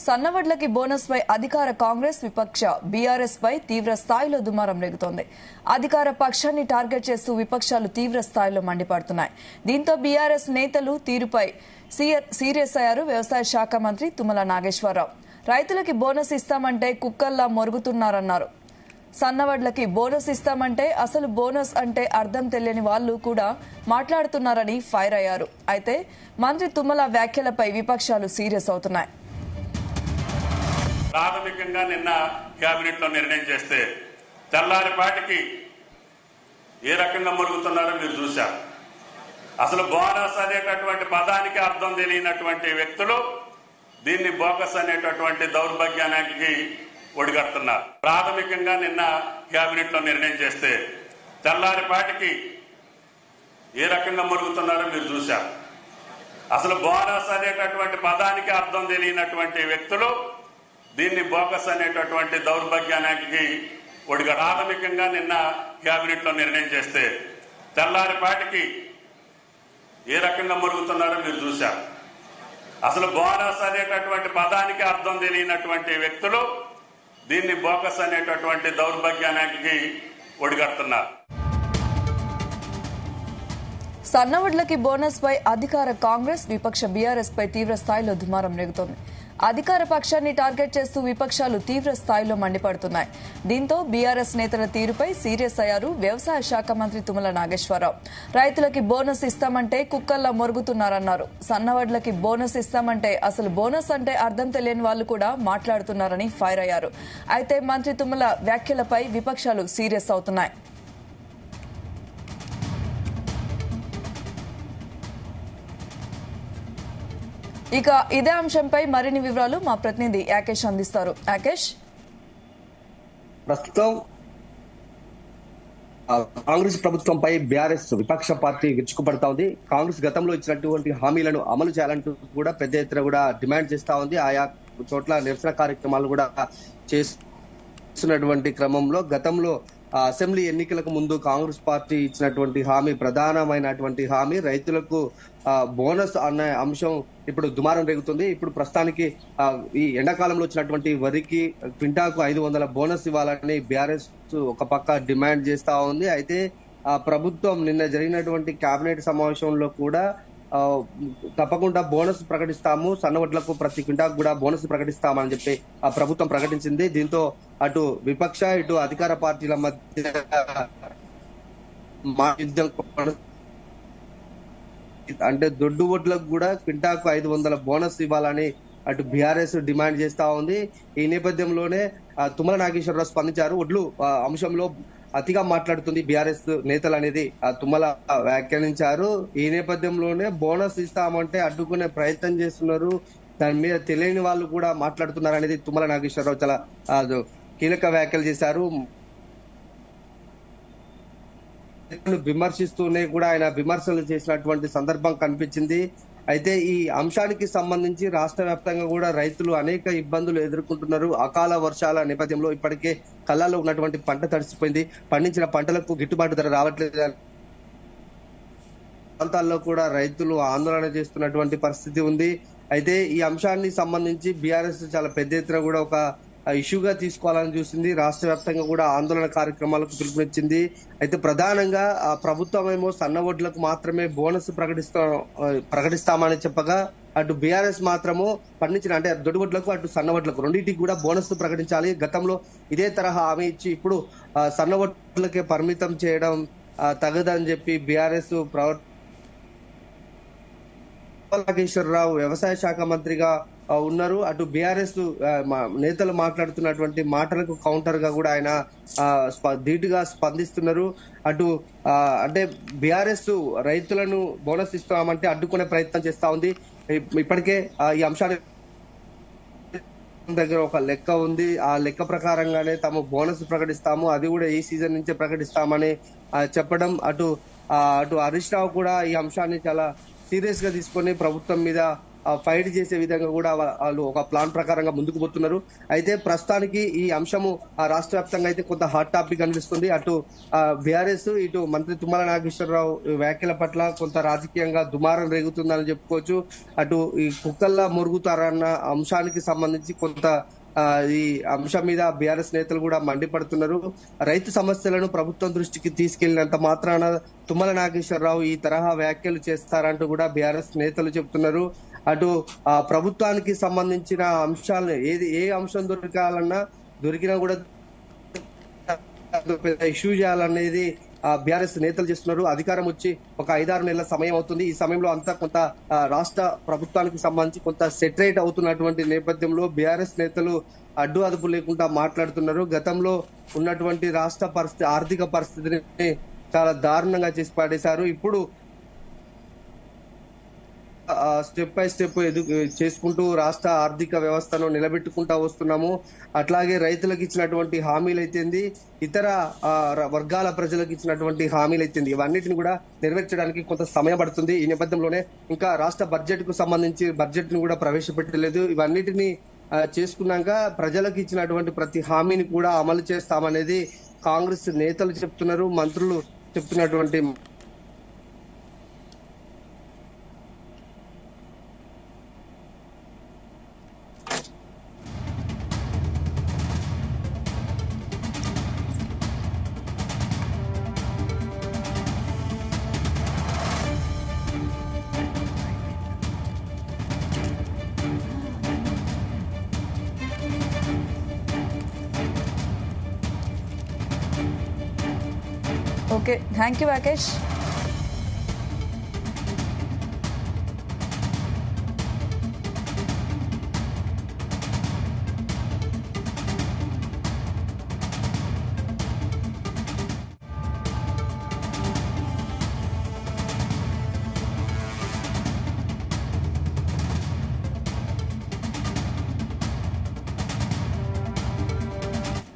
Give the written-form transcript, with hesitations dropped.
సన్నవడ్లకి bonus పై అధికార కాంగ్రెస్ విపక్ష BRS పై తీవ్ర స్థాయిలో దుమారం రేగుతోంది. అధికార పక్షాన్ని టార్గెట్ చేస్తూ విపక్షాలు తీవ్ర స్థాయిలో మండిపడుతున్నాయి. దీంతో బీఆర్ఎస్ నేతలు తీరుపై సీరియస్ అయ్యారు. వ్యవసాయ శాఖ మంత్రి తుమ్మల నాగేశ్వరరావు రైతులకి బోనస్ ఇస్తామంటే కుక్కల్లా మొరుగుతున్నారన్నారు. సన్నవడ్లకి బోనస్ ఇస్తామంటే అసలు బోనస్ అంటే అర్థం తెలియని వాళ్లు కూడా మాట్లాడుతున్నారని ఫైర్ అయ్యారు. అయితే మంత్రి తుమ్మల వ్యాఖ్యలపై విపక్షాలు సీరియస్ అవుతున్నాయి. ప్రాథమికంగా నిన్న కేబినెట్ లో నిర్ణయం చేస్తే తెల్లారిపాటికి ఏ రకంగా మొరుగుతున్నారో మీరు చూశారు. అసలు బోనస్ అనేటటువంటి పదానికి అర్థం తెలియనటువంటి వ్యక్తులు దీన్ని బోకస్ అనేటటువంటి దౌర్భాగ్యానికి ఒడిగడుతున్నారు. ప్రాథమికంగా నిన్న కేబినెట్ లో నిర్ణయం చేస్తే తెల్లారిపాటికి ఏ రకంగా మొరుగుతున్నారో మీరు చూశారు. అసలు బోనస్ అనేటటువంటి పదానికి అర్థం తెలియనటువంటి వ్యక్తులు దీన్ని బోకస్ అనేటటువంటి దౌర్భాగ్యానికి ప్రాథమికంగా నిన్న కేబినెట్ లో నిర్ణయం చేస్తే తెల్లారిపాటికి ఏ రకంగా మొరుగుతున్నారో మీరు చూశారు. అసలు బోనస్ అనేటటువంటి పదానికి అర్థం తెలియనటువంటి వ్యక్తులు దీన్ని బోకస్ అనేటటువంటి దౌర్భాగ్యానికి ఒడిగడుతున్నారు. సన్నవడ్లకి బోనస్ పై అధికార కాంగ్రెస్ విపక్ష బీఆర్ఎస్ పై తీవ్ర స్థాయిలో దుమారం రేగుతోంది. అధికార పక్షాన్ని టార్గెట్ చేస్తూ విపక్షాలు తీవ్ర స్థాయిలో మండిపడుతున్నాయి. దీంతో బీఆర్ఎస్ నేతల తీరుపై సీరియస్ అయ్యారు. వ్యవసాయ శాఖ మంత్రి తుమ్మల నాగేశ్వరరావు రైతులకి బోనస్ ఇస్తామంటే కుక్కల్లా మొరుగుతున్నారన్నారు. సన్నవడ్లకి బోనస్ ఇస్తామంటే అసలు బోనస్ అంటే అర్థం తెలియని వాళ్లు కూడా మాట్లాడుతున్నారని ఫైర్ అయ్యారు. అయితే మంత్రి తుమ్మల వ్యాఖ్యలపై విపక్షాలు సీరియస్ అవుతున్నాయి. ఇక ఇదే అంశంపై మరిన్ని వివరాలు మా ప్రతినిధి యాకేష్ అందిస్తారు. యాకేష్, ప్రస్తుతం కాంగ్రెస్ ప్రభుత్వంపై బీఆర్ఎస్ విపక్ష పార్టీ విరుచుకుపడతా ఉంది. కాంగ్రెస్ గతంలో ఇచ్చినటువంటి హామీలను అమలు చేయాలంటూ కూడా పెద్ద ఎత్తున కూడా డిమాండ్ చేస్తా ఉంది. ఆయా చోట్ల నిరసన కార్యక్రమాలు కూడా చేస్తున్నటువంటి క్రమంలో గతంలో అసెంబ్లీ ఎన్నికలకు ముందు కాంగ్రెస్ పార్టీ ఇచ్చినటువంటి హామీ, ప్రధానమైనటువంటి హామీ రైతులకు బోనస్ అనే అంశం ఇప్పుడు దుమారం రేగుతుంది. ఇప్పుడు ప్రస్తుతానికి ఈ ఎండాకాలంలో వచ్చినటువంటి వరికి క్వింటాకు 500 బోనస్ ఇవ్వాలని బీఆర్ఎస్ ఒక పక్క డిమాండ్ చేస్తా ఉంది. అయితే ప్రభుత్వం నిన్న జరిగినటువంటి కేబినెట్ సమావేశంలో కూడా తప్పకుండా బోనస్ ప్రకటిస్తాము, సన్నవడ్లకు ప్రతి క్వింటాకు కూడా బోనస్ ప్రకటిస్తామని చెప్పి ప్రభుత్వం ప్రకటించింది. దీంతో అటు విపక్ష ఇటు అధికార పార్టీల మధ్య అంటే దొడ్డు ఓట్లకు కూడా క్వింటాకు 500 బోనస్ ఇవ్వాలని అటు బీఆర్ఎస్ డిమాండ్ చేస్తా ఉంది. ఈ నేపథ్యంలోనే తుమ్మల నాగేశ్వరరావు స్పందించారు. ఒడ్లు అంశంలో అతిగా మాట్లాడుతుంది బీఆర్ఎస్ నేతలు అనేది తుమ్మల వ్యాఖ్యానించారు. ఈ నేపథ్యంలోనే బోనస్ ఇస్తామంటే అడ్డుకునే ప్రయత్నం చేస్తున్నారు, దాని మీద తెలియని వాళ్ళు కూడా మాట్లాడుతున్నారు అనేది తుమ్మల నాగేశ్వరరావు చాలా కీలక వ్యాఖ్యలు చేశారు. విమర్శిస్తూనే కూడా ఆయన విమర్శలు చేసినటువంటి సందర్భం కనిపించింది. అయితే ఈ అంశానికి సంబంధించి రాష్ట్ర వ్యాప్తంగా కూడా రైతులు అనేక ఇబ్బందులు ఎదుర్కొంటున్నారు. అకాల వర్షాల నేపథ్యంలో ఇప్పటికే కళ్ళాల్లో ఉన్నటువంటి పంట తడిసిపోయింది. పండించిన పంటలకు గిట్టుబాటు ధర రావట్లేదు. ప్రాంతాల్లో కూడా రైతులు ఆందోళన చేస్తున్నటువంటి పరిస్థితి ఉంది. అయితే ఈ అంశాన్ని సంబంధించి బీఆర్ఎస్ చాలా పెద్ద ఎత్తున కూడా ఒక ఇష్యూగా తీసుకోవాలని చూసింది. రాష్ట్ర వ్యాప్తంగా కూడా ఆందోళన కార్యక్రమాలకు పిలుపునిచ్చింది. అయితే ప్రధానంగా ప్రభుత్వం ఏమో సన్నవడ్లకు మాత్రమే బోనస్ ప్రకటిస్తామని చెప్పగా అటు బీఆర్ఎస్ మాత్రము పండించిన అంటే దొడ్డువడ్లకు అటు సన్నవడ్లకు రెండింటికి కూడా బోనస్ ప్రకటించాలి. గతంలో ఇదే తరహా హామీ ఇచ్చి ఇప్పుడు సన్నవడ్లకే పరిమితం చేయడం తగదని చెప్పి బీఆర్ఎస్ నాగేశ్వరరావు వ్యవసాయ శాఖ మంత్రిగా ఉన్నారు. అటు బీఆర్ఎస్ నేతలు మాట్లాడుతున్నటువంటి మాటలకు కౌంటర్ గా కూడా ఆయన ధీటుగా స్పందిస్తున్నారు. అటు అంటే బీఆర్ఎస్ రైతులను బోనస్ ఇస్తామంటే అడ్డుకునే ప్రయత్నం చేస్తా ఉంది. ఇప్పటికే ఈ అంశాన్ని దగ్గర ఒక లెక్క ఉంది. ఆ లెక్క ప్రకారంగానే తాము బోనస్ ప్రకటిస్తాము, అది కూడా ఈ సీజన్ నుంచే ప్రకటిస్తామని చెప్పడం. అటు హరీష్ రావు కూడా ఈ అంశాన్ని చాలా సీరియస్ గా తీసుకొని ప్రభుత్వం మీద ఫైట్ చేసే విధంగా కూడా వాళ్ళు ఒక ప్లాన్ ప్రకారంగా ముందుకు పోతున్నారు. అయితే ప్రస్తుతానికి ఈ అంశము రాష్ట్ర వ్యాప్తంగా అయితే కొంత హాట్ టాపిక్ అనిపిస్తుంది. అటు బీఆర్ఎస్, ఇటు మంత్రి తుమ్మల నాగేశ్వరరావు వ్యాఖ్యల పట్ల కొంత రాజకీయంగా దుమారం రేగుతుందని చెప్పుకోవచ్చు. అటు ఈ కుక్కల్లా మురుగుతారన్న అంశానికి సంబంధించి కొంత ఈ అంశం మీద బీఆర్ఎస్ నేతలు కూడా మండిపడుతున్నారు. రైతు సమస్యలను ప్రభుత్వం దృష్టికి తీసుకెళ్లినంత మాత్రాన తుమ్మల నాగేశ్వరరావు ఈ తరహా వ్యాఖ్యలు చేస్తారంటూ కూడా బీఆర్ఎస్ నేతలు చెబుతున్నారు. అటు ప్రభుత్వానికి సంబంధించిన అంశాలను ఏ అంశం దొరికినా కూడా ఇష్యూ చేయాలనేది బీఆర్ఎస్ నేతలు చేస్తున్నారు. అధికారం వచ్చి ఒక 5-6 నెలల సమయం అవుతుంది. ఈ సమయంలో అంతా కొంత రాష్ట్ర ప్రభుత్వానికి సంబంధించి కొంత సెటరేట్ అవుతున్నటువంటి నేపథ్యంలో బీఆర్ఎస్ నేతలు అడ్డు అదుపు లేకుండా మాట్లాడుతున్నారు. గతంలో ఉన్నటువంటి రాష్ట్ర ఆర్థిక పరిస్థితిని చాలా దారుణంగా చేసి పడేశారు. ఇప్పుడు స్టెప్ బై స్టెప్ చేసుకుంటూ రాష్ట్ర ఆర్థిక వ్యవస్థను నిలబెట్టుకుంటా వస్తున్నాము. అట్లాగే రైతులకు ఇచ్చినటువంటి హామీలు అయితేంది, ఇతర వర్గాల ప్రజలకు ఇచ్చినటువంటి హామీలు అయితేంది, ఇవన్నిటిని కూడా నెరవేర్చడానికి కొంత సమయం పడుతుంది. ఈ నేపథ్యంలోనే ఇంకా రాష్ట్ర బడ్జెట్ కు సంబంధించి బడ్జెట్ ను కూడా ప్రవేశపెట్టలేదు. ఇవన్నిటిని చేసుకున్నాక ప్రజలకు ఇచ్చినటువంటి ప్రతి హామీని కూడా అమలు చేస్తామనేది కాంగ్రెస్ నేతలు చెప్తున్నారు, మంత్రులు చెప్తున్నటువంటి. Okay, thank you Rakesh.